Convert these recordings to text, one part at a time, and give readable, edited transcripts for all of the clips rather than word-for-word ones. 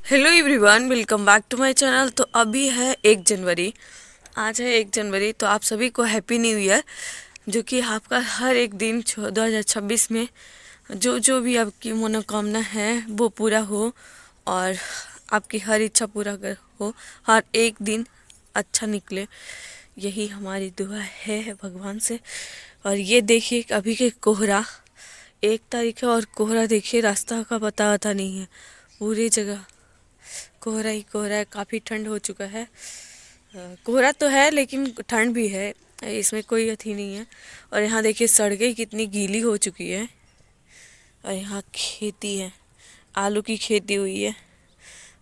Hello everyone, welcome back to my channel. तो अभी है 1 जनवरी, आज है 1 जनवरी। तो आप सभी को हैप्पी न्यू ईयर। जो कि आपका हर एक दिन 2026 में जो जो भी आपकी मनोकामना है वो पूरा हो और आपकी हर इच्छा पूरा कर हो, हर एक दिन अच्छा निकले, यही हमारी दुआ है भगवान से। और ये देखिए अभी के कोहरा, 1 तारीख है और कोहरा देखिए, रास्ता का पता नहीं है, पूरी जगह कोहरा ही कोहरा है। काफ़ी ठंड हो चुका है। कोहरा तो है लेकिन ठंड भी है, इसमें कोई अथी नहीं है। और यहाँ देखिए सड़कें कितनी गीली हो चुकी है। और यहाँ खेती है, आलू की खेती हुई है।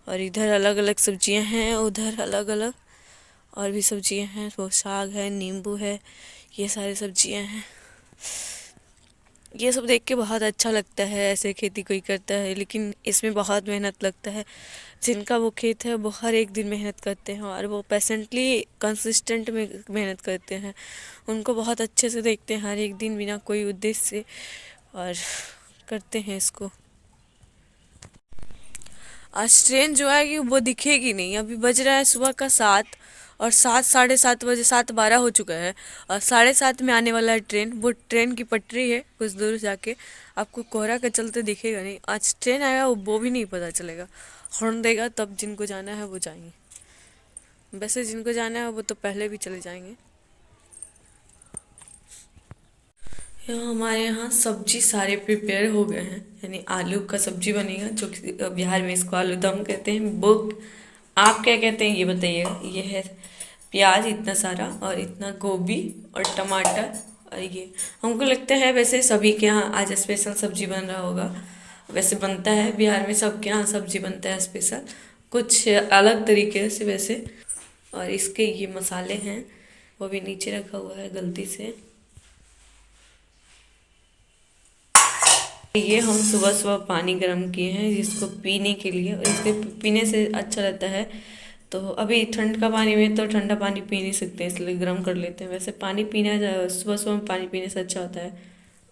और इधर अलग अलग सब्जियां हैं, उधर अलग अलग और भी सब्जियां हैं। वो साग है, नींबू है, ये सारी सब्जियां हैं। ये सब देख के बहुत अच्छा लगता है। ऐसे खेती कोई करता है लेकिन इसमें बहुत मेहनत लगता है। जिनका वो खेत है वो हर एक दिन मेहनत करते हैं और वो पेशेंटली कंसिस्टेंट में मेहनत करते हैं। उनको बहुत अच्छे से देखते हैं हर एक दिन, बिना कोई उद्देश्य से, और करते हैं इसको। आज ट्रेन जो आएगी वो दिखेगी नहीं। अभी बज रहा है सुबह का 7 और 7, 7:30 बजे, 7:12 हो चुका है और 7:30 में आने वाला है ट्रेन। वो ट्रेन की पटरी है कुछ दूर जाके, आपको कोहरा के चलते दिखेगा नहीं। आज ट्रेन आएगा वो भी नहीं पता चलेगा। हॉर्न देगा तब जिनको जाना है वो जाएंगे, वैसे जिनको जाना है वो तो पहले भी चले जाएंगे। हमारे यहाँ सब्जी सारे प्रिपेयर हो गए हैं, यानी आलू का सब्जी बनेगा, जो कि बिहार में इसको आलू दम कहते हैं। वो आप क्या कहते हैं ये बताइएगा। ये है प्याज इतना सारा और इतना गोभी और टमाटर। और ये हमको लगता है वैसे सभी के यहाँ आज स्पेशल सब्जी बन रहा होगा। वैसे बनता है बिहार में, सबके यहाँ सब्जी बनता है स्पेशल, कुछ अलग तरीके से वैसे। और इसके ये मसाले हैं, वो भी नीचे रखा हुआ है गलती से। ये हम सुबह सुबह पानी गर्म किए हैं जिसको पीने के लिए, और इसके पीने से अच्छा रहता है। तो अभी ठंड का पानी में तो ठंडा पानी पी नहीं सकते, इसलिए गर्म कर लेते हैं। वैसे पानी पीना सुबह सुबह पानी पीने से अच्छा होता है,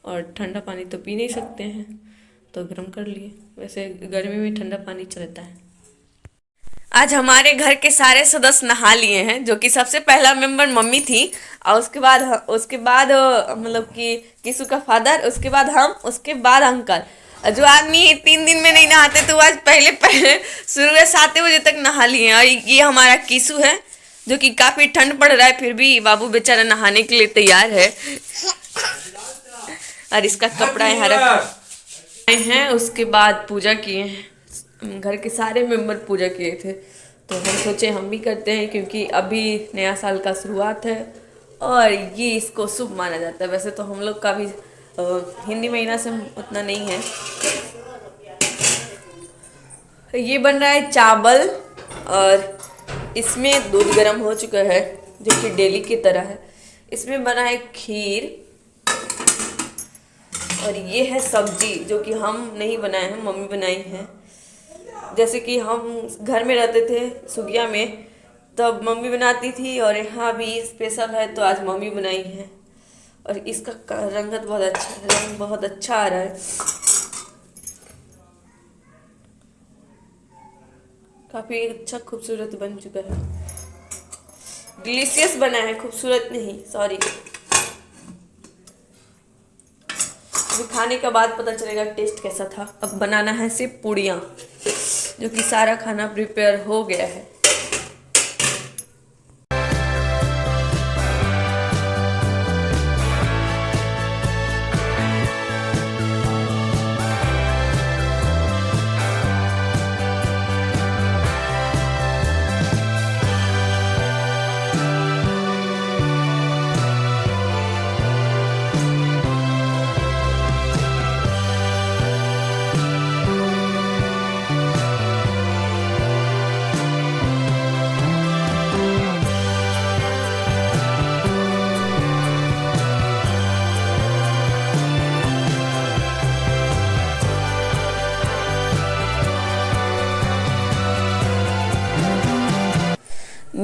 और ठंडा पानी तो पी नहीं सकते हैं तो गर्म कर लिए। वैसे गर्मी में ठंडा पानी चलता है। आज हमारे घर के सारे सदस्य नहा लिए हैं, जो कि सबसे पहला मेंबर मम्मी थी, और उसके बाद मतलब कि किसु का फादर, उसके बाद हम, उसके बाद अंकल। जो आदमी 3 दिन में नहीं नहाते तो आज पहले पहले सुबह 7 बजे तक नहा लिए हैं। और ये हमारा किसु है, जो कि काफी ठंड पड़ रहा है फिर भी बाबू बेचारा नहाने के लिए तैयार है। और इसका कपड़ा यहाँ रखा है। उसके बाद पूजा किए हैं, घर के सारे मेंबर पूजा किए थे, तो हम सोचे हम भी करते हैं, क्योंकि अभी नया साल का शुरुआत है और ये इसको शुभ माना जाता है। वैसे तो हम लोग का भी हिंदी महीना से उतना नहीं है। ये बन रहा है चावल और इसमें दूध गर्म हो चुका है, जो कि डेली की तरह है। इसमें बना है खीर, और ये है सब्जी, जो कि हम नहीं बनाए हैं, मम्मी बनाई है। जैसे कि हम घर में रहते थे सुगिया में, तब मम्मी बनाती थी, और यहाँ भी स्पेशल है तो आज मम्मी बनाई है। और इसका रंगत बहुत अच्छा, रंग बहुत अच्छा आ रहा है, काफ़ी अच्छा खूबसूरत बन चुका है। डिलीशियस बना है, खूबसूरत नहीं, सॉरी। अभी खाने के बाद पता चलेगा टेस्ट कैसा था। अब बनाना है सिर्फ पूड़ियाँ, जो कि सारा खाना प्रिपेयर हो गया है।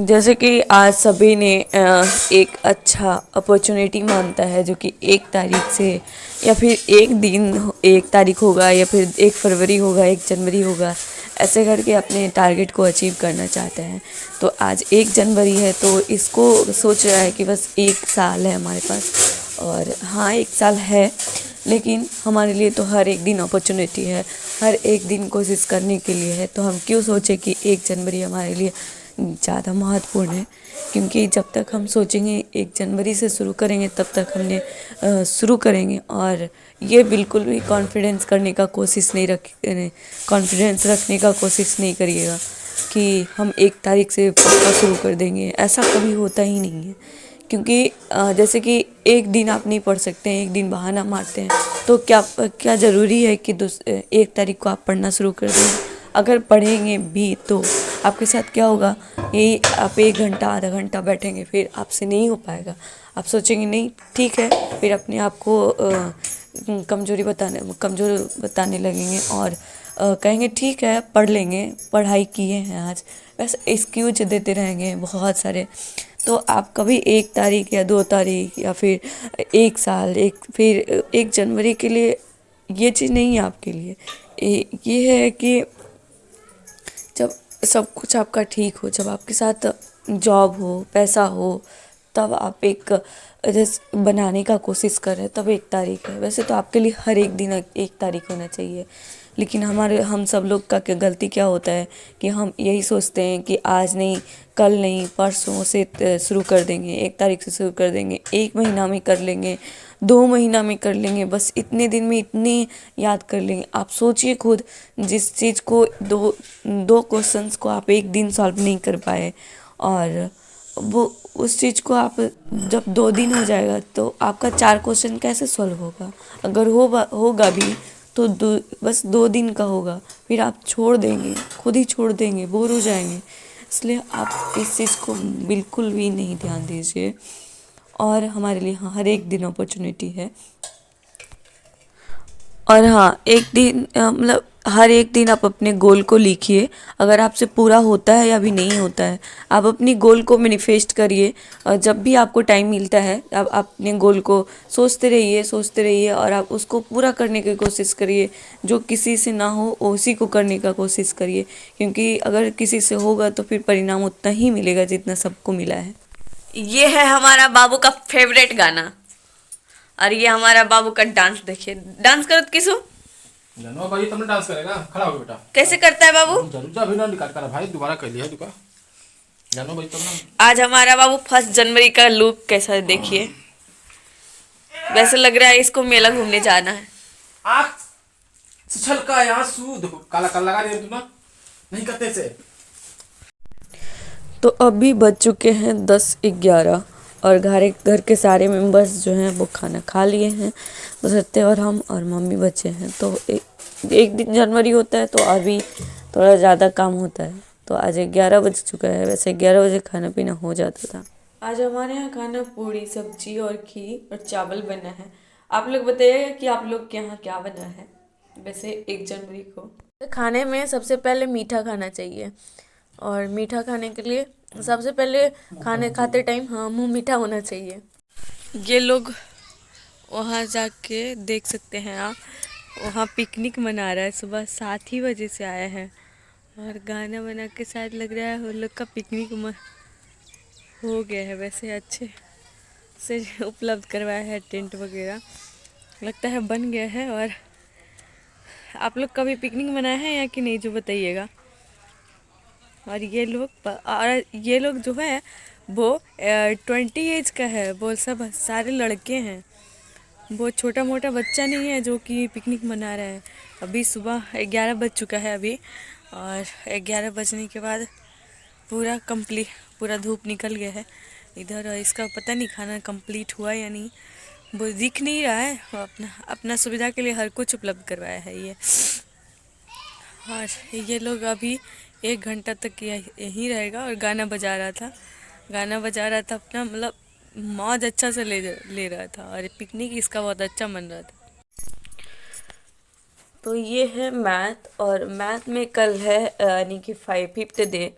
जैसे कि आज सभी ने एक अच्छा अपॉर्चुनिटी मानता है, जो कि 1 तारीख से, या फिर एक दिन 1 तारीख होगा, या फिर 1 फरवरी होगा, 1 जनवरी होगा, ऐसे करके अपने टारगेट को अचीव करना चाहते हैं। तो आज 1 जनवरी है, तो इसको सोच रहा है कि बस 1 साल है हमारे पास। और हाँ, 1 साल है, लेकिन हमारे लिए तो हर एक दिन अपॉर्चुनिटी है, हर एक दिन कोशिश करने के लिए है। तो हम क्यों सोचें कि 1 जनवरी हमारे लिए ज़्यादा महत्वपूर्ण है, क्योंकि जब तक हम सोचेंगे 1 जनवरी से शुरू करेंगे तब तक हमने शुरू करेंगे। और ये बिल्कुल भी कॉन्फिडेंस रखने का कोशिश नहीं करिएगा कि हम 1 तारीख से पक्का शुरू कर देंगे। ऐसा कभी होता ही नहीं है, क्योंकि जैसे कि एक दिन आप नहीं पढ़ सकते हैं, एक दिन बहाना मारते हैं, तो क्या ज़रूरी है कि 1 तारीख को आप पढ़ना शुरू कर देंगे। अगर पढ़ेंगे भी तो आपके साथ क्या होगा, यही आप 1 घंटा आधा घंटा बैठेंगे, फिर आपसे नहीं हो पाएगा। आप सोचेंगे नहीं ठीक है, फिर अपने आप को कमज़ोर बताने लगेंगे और कहेंगे ठीक है पढ़ लेंगे, पढ़ाई किए हैं आज, बस एक्सक्यूज देते रहेंगे बहुत सारे। तो आप कभी 1 तारीख या 2 तारीख या फिर 1 साल फिर 1 जनवरी के लिए ये चीज़ नहीं है आपके लिए। ये है कि जब सब कुछ आपका ठीक हो, जब आपके साथ जॉब हो, पैसा हो, तब आप एक जैसे बनाने का कोशिश कर रहे हैं, तब 1 तारीख है। वैसे तो आपके लिए हर एक दिन 1 तारीख होना चाहिए, लेकिन हम सब लोग का गलती क्या होता है कि हम यही सोचते हैं कि आज नहीं, कल नहीं, परसों से शुरू कर देंगे, 1 तारीख से शुरू कर देंगे, 1 महीना में कर लेंगे, 2 महीना में कर लेंगे, बस इतने दिन में इतनी याद कर लेंगे। आप सोचिए खुद, जिस चीज़ को दो क्वेश्चंस को आप एक दिन सॉल्व नहीं कर पाए, और वो उस चीज़ को आप जब 2 दिन हो जाएगा तो आपका 4 क्वेश्चन कैसे सॉल्व होगा। अगर होगा भी तो बस 2 दिन का होगा, फिर आप छोड़ देंगे, खुद ही छोड़ देंगे, बोर हो जाएंगे। इसलिए आप इस चीज़ को बिल्कुल भी नहीं ध्यान दीजिए। और हमारे लिए हाँ, हर एक दिन अपॉर्चुनिटी है। और हाँ, एक दिन मतलब हर एक दिन आप अपने गोल को लिखिए, अगर आपसे पूरा होता है या भी नहीं होता है, आप अपनी गोल को मैनिफेस्ट करिए। और जब भी आपको टाइम मिलता है आप अपने गोल को सोचते रहिए और आप उसको पूरा करने की कोशिश करिए। जो किसी से ना हो उसी को करने का कोशिश करिए, क्योंकि अगर किसी से होगा तो फिर परिणाम उतना ही मिलेगा जितना सबको मिला है। ये है हमारा बाबू का फेवरेट गाना, और ये हमारा बाबू का डांस देखिए। डांस करो किसु जानो भाई, तुमने डांस करेगा, खड़ा हो बेटा। कैसे करता है बाबू? जरूर जा भी ना निकाल कर भाई, दोबारा कर लिया दुका। जानो भाई तुमने आज हमारा बाबू 1 जनवरी का लुक कैसा है देखिए। वैसे लग रहा है इसको मेला घूमने जाना है। आँख से छलका यहाँ सू देखो, काला काला लगा दिया तू ना, नहीं करते से। तो अभी बज चुके हैं 10:11 और घर के सारे मेंबर्स जो हैं वो खाना खा लिए हैं, बशर्ते और हम और मम्मी बचे हैं। तो एक दिन जनवरी होता है तो अभी थोड़ा ज़्यादा काम होता है। तो आज 11 बज चुका है, वैसे 11 बजे खाना पीना हो जाता था। आज हमारे यहाँ खाना पूड़ी सब्जी और खीर और चावल बना है। आप लोग बताइएगा कि आप लोग के यहाँ क्या बना है। वैसे 1 जनवरी को खाने में सबसे पहले मीठा खाना चाहिए, और मीठा खाने के लिए सबसे पहले खाने खाते टाइम हाँ मुँह मीठा होना चाहिए। ये लोग वहाँ जाके देख सकते हैं आप, वहाँ पिकनिक मना रहा है, सुबह 7 ही बजे से आए हैं और गाना बना के शायद लग रहा है वो लोग का पिकनिक हो गया है। वैसे अच्छे से उपलब्ध करवाया है, टेंट वगैरह लगता है बन गया है। और आप लोग कभी पिकनिक मनाए हैं या कि नहीं, जो बताइएगा। और ये लोग जो है वो 20 एज का है, वो सब सारे लड़के हैं, वो छोटा मोटा बच्चा नहीं है जो कि पिकनिक मना रहा है। अभी सुबह 11 बज चुका है अभी, और 11 बजने के बाद पूरा धूप निकल गया है इधर। और इसका पता नहीं खाना कंप्लीट हुआ या नहीं, वो दिख नहीं रहा है। अपना सुविधा के लिए हर कुछ उपलब्ध करवाया है ये। और ये लोग अभी 1 घंटा तक यहीं रहेगा। और गाना बजा रहा था अपना, मतलब मौज अच्छा से ले रहा था, और पिकनिक इसका बहुत अच्छा मन रहा था। तो ये है मैथ, और मैथ में कल है यानी कि 5th डे।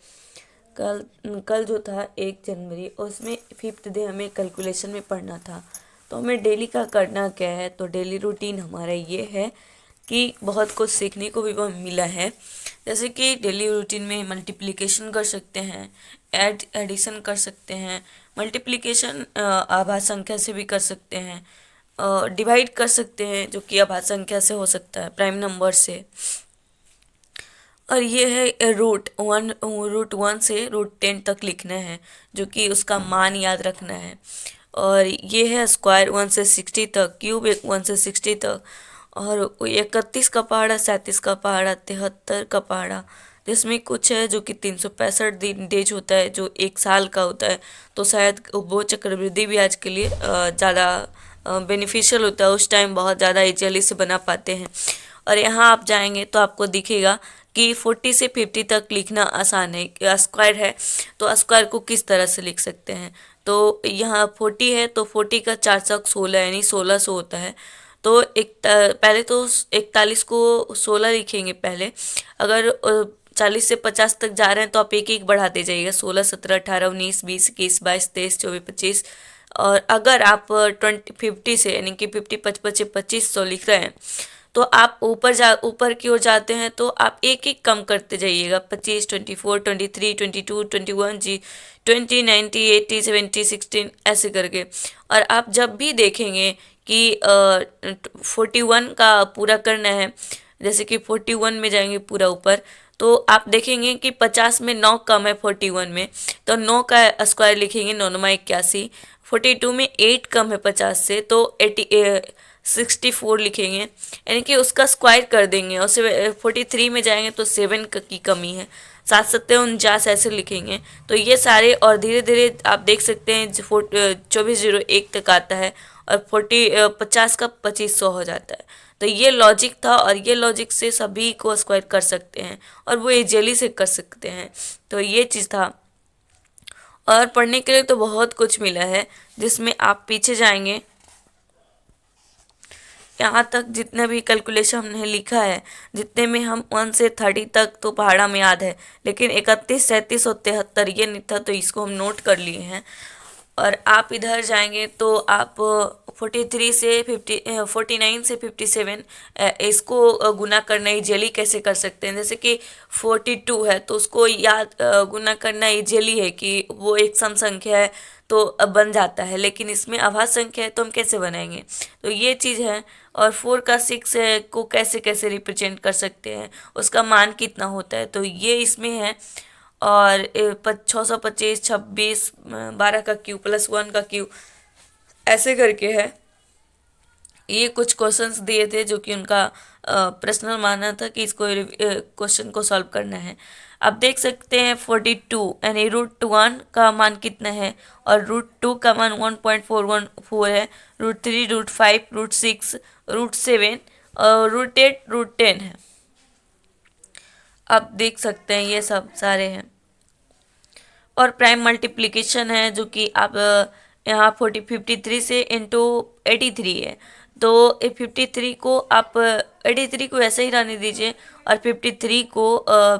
कल जो था 1 जनवरी, उसमें 5th डे हमें कैलकुलेशन में पढ़ना था। तो हमें डेली का करना क्या है, तो डेली रूटीन हमारा ये है कि बहुत कुछ सीखने को भी मिला है। जैसे कि डेली रूटीन में मल्टीप्लिकेशन कर सकते हैं, एडिशन कर सकते हैं, मल्टीप्लिकेशन आभाज्य संख्या से भी कर सकते हैं, डिवाइड कर सकते हैं जो कि आभाज्य संख्या से हो सकता है, प्राइम नंबर से। और ये है रूट 1 से रूट 10 तक लिखना है, जो कि उसका मान याद रखना है। और ये है स्क्वायर 1 से 60 तक, क्यूब 1 से 60 तक, और 31 का पहाड़ा, 37 का पहाड़ा, 73 का पहाड़ा, जिसमें कुछ है जो कि 365 दिन डेज होता है, जो एक साल का होता है। तो शायद उपभोग चक्रवृद्धि ब्याज के लिए ज़्यादा बेनिफिशियल होता है, उस टाइम बहुत ज़्यादा इजीली से बना पाते हैं। और यहाँ आप जाएंगे तो आपको दिखेगा कि 40 से 50 तक लिखना आसान है। स्क्वायर है तो स्क्वायर को किस तरह से लिख सकते हैं, तो यहाँ 40 है तो 40 का 4 चौक 16 यानी 1600 होता है। तो पहले तो 41 को 16 लिखेंगे पहले। अगर 40 से 50 तक जा रहे हैं तो आप एक एक बढ़ाते जाइएगा, 16, 17, 18, 19, 20, 21, 22, 23, 24, 25। और अगर आप 50 से यानी कि 50, 55, 2500 लिख रहे हैं तो आप ऊपर की ओर जाते हैं तो आप एक एक कम करते जाइएगा, 25, 24, 23, 22, 21, 20, 90, 80, 70, 16 ऐसे करके। और आप जब भी देखेंगे कि 41 का पूरा करना है, जैसे कि 41 में जाएंगे पूरा ऊपर, तो आप देखेंगे कि 50 में 9 कम है 41 में, तो 9 का स्क्वायर लिखेंगे, 9 9 81। 42 में 8 कम है 50 से, तो 64 लिखेंगे, यानी कि उसका स्क्वायर कर देंगे। और 43 में जाएंगे तो 7 की कमी है, 7 सत्ते 49 ऐसे लिखेंगे। तो ये सारे, और धीरे धीरे आप देख सकते हैं 2401 तक आता है, और 50 का 2500 हो जाता है। तो ये लॉजिक था, और ये लॉजिक से सभी को स्क्वायर कर सकते हैं, और वो इजीली से कर सकते हैं। तो ये चीज़ था। और पढ़ने के लिए तो बहुत कुछ मिला है, जिसमें आप पीछे जाएंगे, यहाँ तक जितने भी कैलकुलेशन हमने लिखा है, जितने में हम 1 से 30 तक तो पहाड़ा में याद है, लेकिन 31, 37 और 73 ये नहीं था, तो इसको हम नोट कर लिए हैं। और आप इधर जाएंगे तो आप 43 से 49 से 57 इसको गुना करना इजीली कैसे कर सकते हैं। जैसे कि 42 है तो उसको याद गुना करना इजीली है कि वो एक सम संख्या है तो अब बन जाता है, लेकिन इसमें अभाज्य संख्या है तो हम कैसे बनाएंगे, तो ये चीज़ है। और 4 का 6 को कैसे कैसे रिप्रेजेंट कर सकते हैं, उसका मान कितना होता है, तो ये इसमें है। और 625, 26, 12 का क्यू प्लस 1 का क्यू ऐसे करके है। ये कुछ क्वेश्चंस दिए थे जो कि उनका पर्सनल मानना था कि इसको क्वेश्चन को सॉल्व करना है। आप देख सकते हैं 42 यानी √1 का मान कितना है, और √2 का मान 1.414 है, √3, √5, √6, √7 और √8, √10 है। आप देख सकते हैं ये सब सारे हैं। और प्राइम मल्टीप्लिकेशन है जो कि आप यहाँ 53 से इंटू 83 है, तो 53 को आप 83 को ऐसे ही रहने दीजिए, और 53 को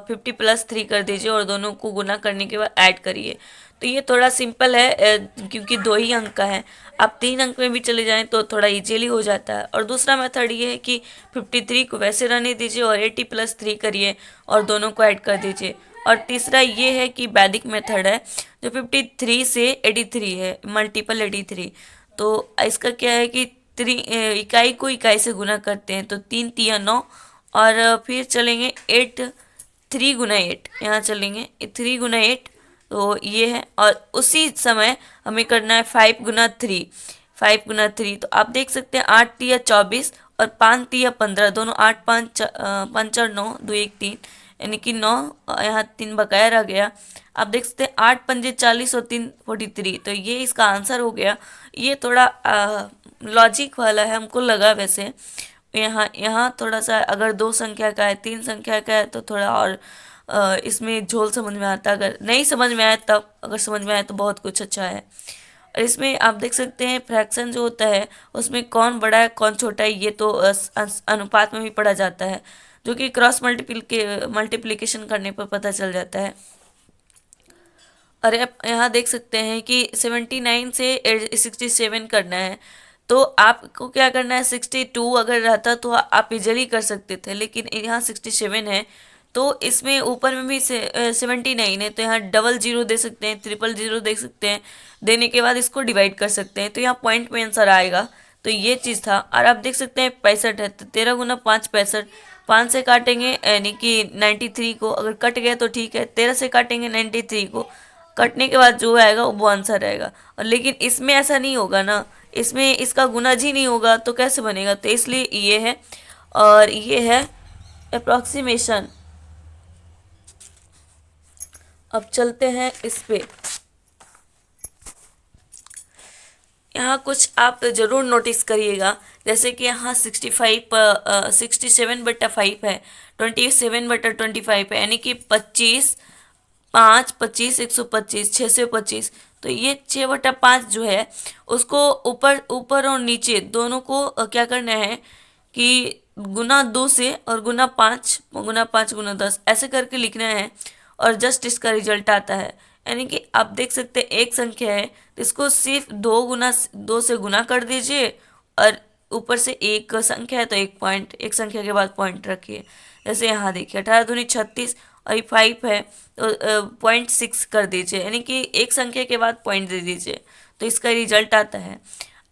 50 + 3 कर दीजिए, और दोनों को गुना करने के बाद ऐड करिए। तो ये थोड़ा सिंपल है क्योंकि 2 ही अंक का है। आप 3 अंक में भी चले जाएं तो थोड़ा इजीली हो जाता है। और दूसरा मेथड ये है कि 53 को वैसे रहने दीजिए और 80 + 3 करिए और दोनों को ऐड कर दीजिए। और तीसरा ये है कि वैदिक मेथड है जो 53 से 83 है, मल्टीपल 83। तो इसका क्या है कि इकाई को इकाई से गुना करते हैं, तो 3 तिया 9, और फिर चलेंगे 8, 3 गुना 8, यहाँ चलेंगे 3 गुना 8, तो ये है। और उसी समय हमें करना है 5 गुना 3, 5 गुना 3, तो आप देख सकते हैं 8 तिया 24 और 5 तिया 15, दोनों 8 5 5 और 9, 2 1 3, यानी कि 9, यहाँ 3 बकाया रह गया। आप देख सकते हैं 8 पंजे 40 और 3 43, तो ये इसका आंसर हो गया। ये थोड़ा लॉजिक वाला है हमको लगा वैसे। यहाँ थोड़ा सा अगर 2 संख्या का है, 3 संख्या का है तो थोड़ा और इसमें झोल समझ में आता, अगर नहीं समझ में आया तब, अगर समझ में आया तो बहुत कुछ अच्छा है। और इसमें आप देख सकते हैं फ्रैक्शन जो होता है उसमें कौन बड़ा है कौन छोटा है, ये तो अनुपात में भी पढ़ा जाता है, जो कि क्रॉस मल्टीप्लिकेशन करने पर पता चल जाता है। और आप यहाँ देख सकते हैं कि 79 से 67 करना है, तो आपको क्या करना है, 62 अगर रहता तो आप इजली कर सकते थे, लेकिन यहाँ 67 है, तो इसमें ऊपर में भी 79 है, तो यहाँ डबल जीरो दे सकते हैं, ट्रिपल जीरो दे सकते हैं, देने के बाद इसको डिवाइड कर सकते हैं, तो यहाँ पॉइंट में आंसर आएगा। तो ये चीज़ था। और आप देख सकते हैं 65 है, तो 13 × 5 65, 5 से काटेंगे यानी कि 93 को, अगर कट गया तो ठीक है, 13 से काटेंगे 93 को, कटने के बाद जो आएगा वो आंसर रहेगा। और लेकिन इसमें ऐसा नहीं होगा ना, इसमें इसका गुना जी नहीं होगा, तो कैसे बनेगा, तो इसलिए ये है। और ये है अप्रॉक्सीमेशन। अब चलते हैं इस पे। यहाँ कुछ आप ज़रूर नोटिस करिएगा, जैसे कि यहाँ 67/5 है, 27/25 है, यानी कि 25, 5, 25, 125, 625। तो ये 6/5 जो है उसको ऊपर ऊपर और नीचे दोनों को क्या करना है कि गुना 2 से और गुना 5 गुना 10 ऐसे करके लिखना है, और जस्ट इसका रिजल्ट आता है। यानी कि आप देख सकते हैं एक संख्या है, तो इसको सिर्फ 2 से गुना कर दीजिए, और ऊपर से एक संख्या है तो एक पॉइंट, एक संख्या के बाद पॉइंट रखिए। जैसे यहाँ देखिए 18 दूनी 36, और ये 5 है तो 0.6 कर दीजिए, यानी कि एक संख्या के बाद पॉइंट दे दीजिए, तो इसका रिजल्ट आता है।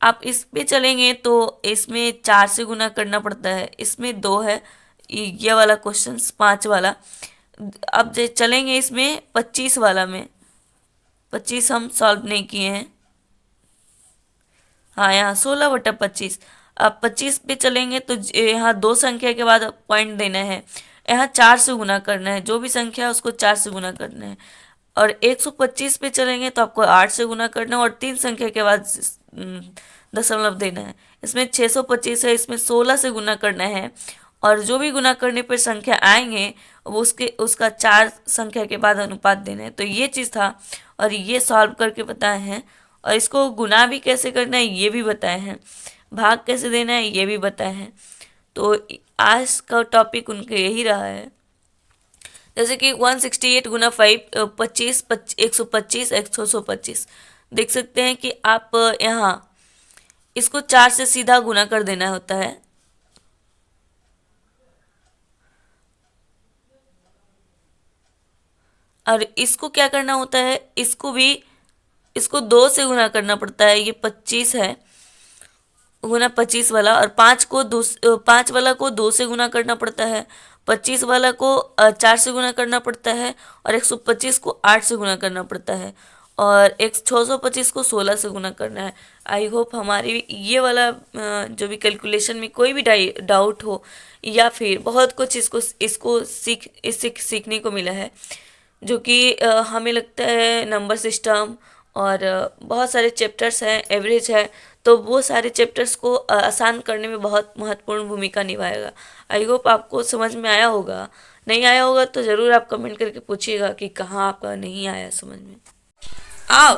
आप इस पे चलेंगे तो इसमें 4 से गुना करना पड़ता है, इसमें 2 है, ये वाला क्वेश्चन 5 वाला। अब चलेंगे इसमें 25 वाला में, 25 हम सॉल्व नहीं किए हैं। हाँ, यहाँ 16/25। अब 25 पे चलेंगे तो यहाँ 2 संख्या के बाद पॉइंट देना है, यहाँ 4 से गुना करना है, जो भी संख्या है उसको 4 से गुना करना है। और 125 पे चलेंगे तो आपको 8 से गुना करना है, और 3 संख्या के बाद दशमलव देना है। इसमें 625 है, इसमें 16 से गुना करना है, और जो भी गुना करने पर संख्या आएंगे वो उसका 4 संख्या के बाद अनुपात देना है। तो ये चीज़ था, और ये सॉल्व करके बताए हैं। और इसको गुना भी कैसे करना है ये भी बताए हैं, भाग कैसे देना है ये भी बताए हैं। तो आज का टॉपिक उनके यही रहा है। जैसे कि 168 × 5 25, 125, 125 देख सकते हैं कि आप यहाँ इसको 4 से सीधा गुना कर देना होता है। और इसको क्या करना होता है, इसको 2 से गुना करना पड़ता है। ये 25 है, गुना 25 वाला, और 5 वाला को 2 से गुना करना पड़ता है, 25 वाला को 4 से गुना करना पड़ता है, और 125 को 8 से गुना करना पड़ता है, और 625 को 16 से गुना करना है। आई होप हमारी ये वाला जो भी कैलकुलेशन में कोई भी डाउट हो, या फिर बहुत कुछ इसको सीखने को मिला है, जो कि हमें लगता है नंबर सिस्टम और बहुत सारे चैप्टर्स हैं, एवरेज है, तो वो सारे चैप्टर्स को आसान करने में बहुत महत्वपूर्ण भूमिका निभाएगा। आई होप आपको समझ में आया होगा। नहीं आया होगा तो ज़रूर आप कमेंट करके पूछिएगा कि कहाँ आपका नहीं आया समझ में। आओ,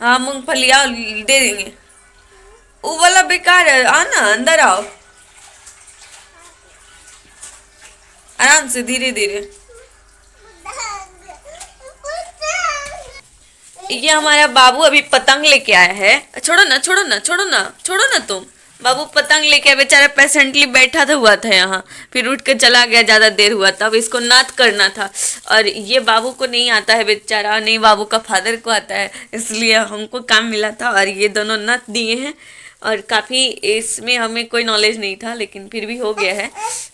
हाँ मूंगफली आओ, दे देंगे। वो वाला बेकार है, आना अंदर आओ, आराम से, धीरे धीरे। ये हमारा बाबू अभी पतंग लेके आया है। छोड़ो ना, छोड़ो ना, छोड़ो ना, छोड़ो ना तुम। बाबू पतंग लेके आया, बेचारा पेशेंटली बैठा था हुआ था यहाँ, फिर उठ के चला गया, ज़्यादा देर हुआ था। अब इसको नात करना था, और ये बाबू को नहीं आता है बेचारा, नहीं बाबू का फादर को आता है, इसलिए हमको काम मिला था, और ये दोनों नात दिए हैं। और काफ़ी इसमें हमें कोई नॉलेज नहीं था, लेकिन फिर भी हो गया है,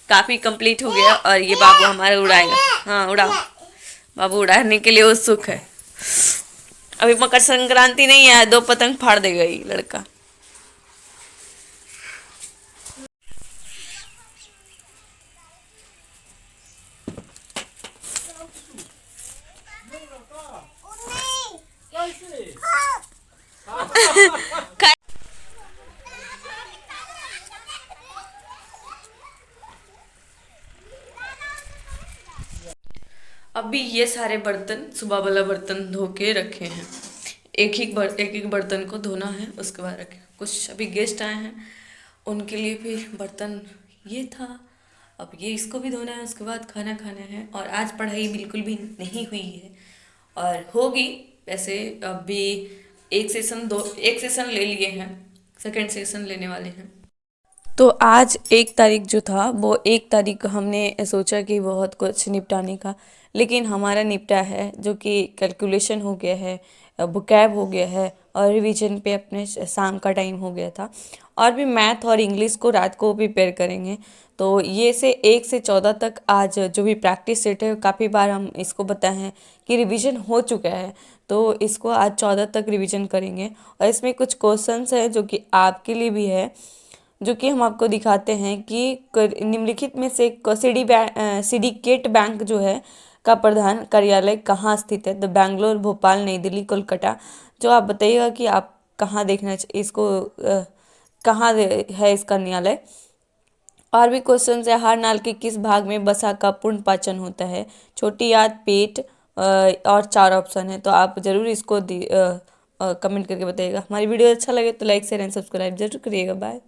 काफ़ी कंप्लीट हो गया। और ये बाबू हमारा उड़ाएगा। हाँ उड़ाओ, बाबू उड़ाने के लिए उत्सुक है। अभी मकर संक्रांति नहीं है, 2 पतंग फाड़ देगा ये लड़का। अभी ये सारे बर्तन, सुबह वाला बर्तन धो के रखे हैं। एक एक बर्तन को धोना है, उसके बाद रखें। कुछ अभी गेस्ट आए हैं, उनके लिए भी बर्तन ये था। अब ये इसको भी धोना है, उसके बाद खाना खाना है। और आज पढ़ाई बिल्कुल भी नहीं हुई है, और होगी वैसे। अभी एक सेशन ले लिए हैं, सेकंड सेशन लेने वाले हैं। तो आज 1 तारीख जो था वो 1 तारीख हमने सोचा कि बहुत कुछ निपटाने का, लेकिन हमारा निपटा है, जो कि कैलकुलेशन हो गया है, वोकैब हो गया है और रिवीजन पे अपने शाम का टाइम हो गया था। और भी मैथ और इंग्लिश को रात को प्रिपेयर करेंगे। तो ये से 1 से 14 तक आज जो भी प्रैक्टिस सेट है, काफ़ी बार हम इसको बताए हैं कि रिवीजन हो चुका है, तो इसको आज 14 तक रिवीजन करेंगे। और इसमें कुछ क्वेश्चंस हैं जो कि आपके लिए भी है, जो कि हम आपको दिखाते हैं कि निम्नलिखित में से सिंडिकेट बैंक जो है का प्रधान कार्यालय कहाँ स्थित है। तो बैंगलोर, भोपाल, नई दिल्ली, कोलकाता। जो आप बताइएगा कि आप कहाँ देखना इसको, कहाँ है इसका न्यायालय। और भी क्वेश्चन है, हर नाल के किस भाग में वसा का पूर्ण पाचन होता है। छोटी आंत, पेट, और 4 ऑप्शन है। तो आप ज़रूर इसको कमेंट करके बताइएगा। हमारी वीडियो अच्छा लगे तो लाइक शेयर एंड सब्सक्राइब जरूर करिएगा। बाय।